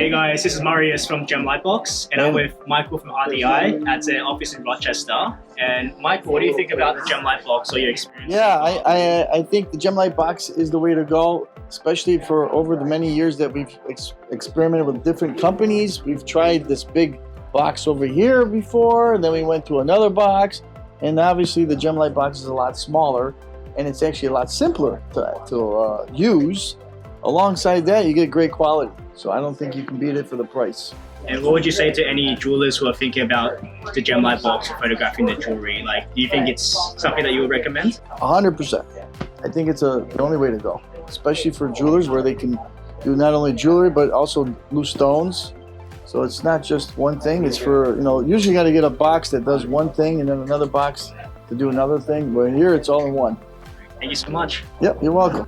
Hey guys, this is Marius from GemLightbox, and I'm with Michael from RDI at the office in Rochester. And Michael, what do you think about the GemLightbox or your experience? Yeah, I think the GemLightbox is the way to go, especially for over the many years that we've experimented with different companies. We've tried this big box over here before, and then we went to another box, and obviously the GemLightbox is a lot smaller, and it's actually a lot simpler to use. Alongside that, you get great quality, so I don't think you can beat it for the price. And what would you say to any jewelers who are thinking about the GemLightbox for photographing the jewelry? Like, do you think it's something that you would recommend? 100%. I think it's the only way to go, especially for jewelers where they can do not only jewelry but also loose stones. So it's not just one thing. It's for, usually you got to get a box that does one thing and then another box to do another thing. But here it's all in one. Thank you so much. Yep, you're welcome.